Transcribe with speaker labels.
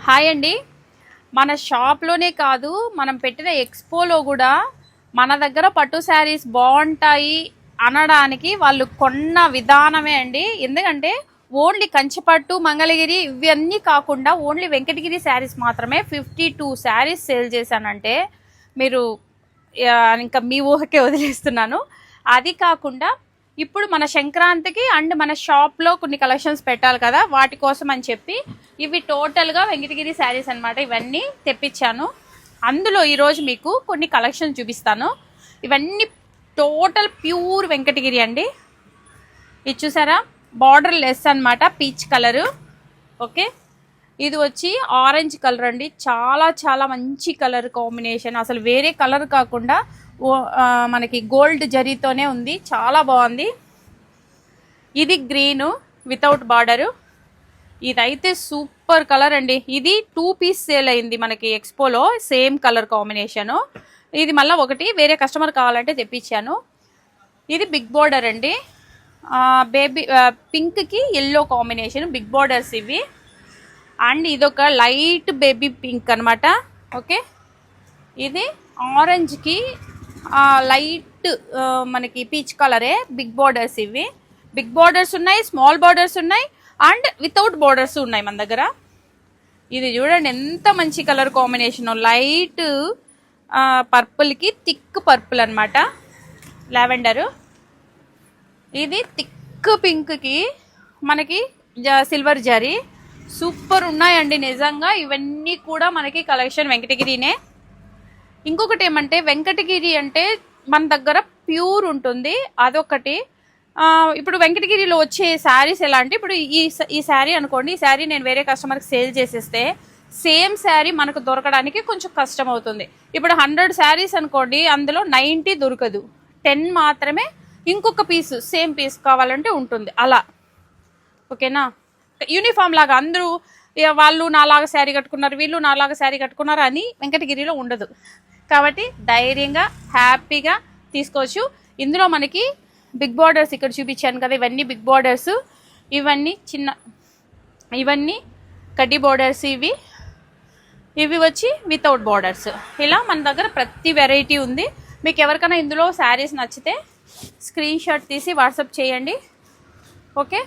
Speaker 1: Hi అండి. మన షాప్లోనే కాదు, మనం పెట్టిన ఎక్స్పోలో కూడా మన దగ్గర పట్టు శారీస్ బాగుంటాయి అనడానికి వాళ్ళు కొన్న విధానమే అండి. ఎందుకంటే ఓన్లీ కంచిపట్టు, మంగళగిరి ఇవన్నీ కాకుండా ఓన్లీ వెంకటగిరి శారీస్ మాత్రమే 52 శారీస్ సేల్ చేశానంటే మీరు ఇంకా మీ ఊహకే వదిలేస్తున్నాను. అది కాకుండా ఇప్పుడు మన సంక్రాంతికి అండ్ మన షాప్లో కొన్ని కలెక్షన్స్ పెట్టాలి కదా, వాటి కోసం అని చెప్పి ఇవి టోటల్గా వెంకటగిరి శారీస్ అనమాట. ఇవన్నీ తెప్పించాను. అందులో ఈరోజు మీకు కొన్ని కలెక్షన్స్ చూపిస్తాను. ఇవన్నీ టోటల్ ప్యూర్ వెంకటగిరి అండి. ఇది చూసారా, బార్డర్ లెస్ అనమాట, పీచ్ కలరు. ఓకే, ఇది వచ్చి ఆరెంజ్ కలర్ అండి. చాలా చాలా మంచి కలర్ కాంబినేషన్, అసలు వేరే కలర్ కాకుండా మనకి గోల్డ్ జరీతోనే ఉంది, చాలా బాగుంది. ఇది గ్రీను వితౌట్ బార్డరు. ఇదైతే సూపర్ కలర్ అండి. ఇది 2 పీస్ సేల్ అయింది మనకి ఎక్స్పోలో, సేమ్ కలర్ కాంబినేషను. ఇది మళ్ళీ ఒకటి వేరే కస్టమర్ కావాలంటే తెప్పించాను. ఇది బిగ్ బార్డర్ అండి, బేబీ పింక్కి ఎల్లో కాంబినేషన్ బిగ్ బార్డర్స్ ఇవి. అండ్ ఇదొక లైట్ బేబీ పింక్ అనమాట. ఓకే, ఇది ఆరెంజ్కి లైట్ మనకి పీచ్ కలరే బిగ్ బార్డర్స్. ఇవి బిగ్ బార్డర్స్ ఉన్నాయి, స్మాల్ బార్డర్స్ ఉన్నాయి, అండ్ వితౌట్ బార్డర్స్ ఉన్నాయి మన దగ్గర. ఇది చూడండి ఎంత మంచి కలర్ కాంబినేషన్, లైట్ పర్పుల్కి థిక్ పర్పుల్ అనమాట, లావెండరు. ఇది థిక్ పింక్కి మనకి సిల్వర్ జరీ. సూపర్ ఉన్నాయండి నిజంగా. ఇవన్నీ కూడా మనకి కలెక్షన్ వెంకటగిరినే. ఇంకొకటి ఏమంటే వెంకటగిరి అంటే మన దగ్గర ప్యూర్ ఉంటుంది, అదొకటి. ఇప్పుడు వెంకటగిరిలో వచ్చే శారీస్ ఎలా అంటే, ఇప్పుడు ఈ శారీ అనుకోండి, ఈ శారీ నేను వేరే కస్టమర్కి సేల్ చేసేస్తే సేమ్ శారీ మనకు దొరకడానికి కొంచెం కష్టం అవుతుంది. ఇప్పుడు 100 శారీస్ అనుకోండి, అందులో 90 దొరకదు, 10 మాత్రమే ఇంకొక పీస్ సేమ్ పీస్ కావాలంటే ఉంటుంది అలా. ఓకేనా, యూనిఫామ్ లాగా అందరూ వాళ్ళు నాలాగా శారీ కట్టుకున్నారు, వీళ్ళు నాలాగా శారీ కట్టుకున్నారు అని వెంకటగిరిలో ఉండదు. కాబట్టి ధైర్యంగా హ్యాపీగా తీసుకోవచ్చు. ఇందులో మనకి బిగ్ బార్డర్స్ ఇక్కడ చూపించాను కదా, ఇవన్నీ బిగ్ బార్డర్స్, ఇవన్నీ చిన్న, ఇవన్నీ కడ్డీ బార్డర్స్, ఇవి వచ్చి వితౌట్ బార్డర్స్. ఇలా మన దగ్గర ప్రతి వెరైటీ ఉంది. మీకు ఎవరికైనా ఇందులో శారీస్ నచ్చితే స్క్రీన్ షాట్ తీసి వాట్సాప్ చేయండి. ఓకే.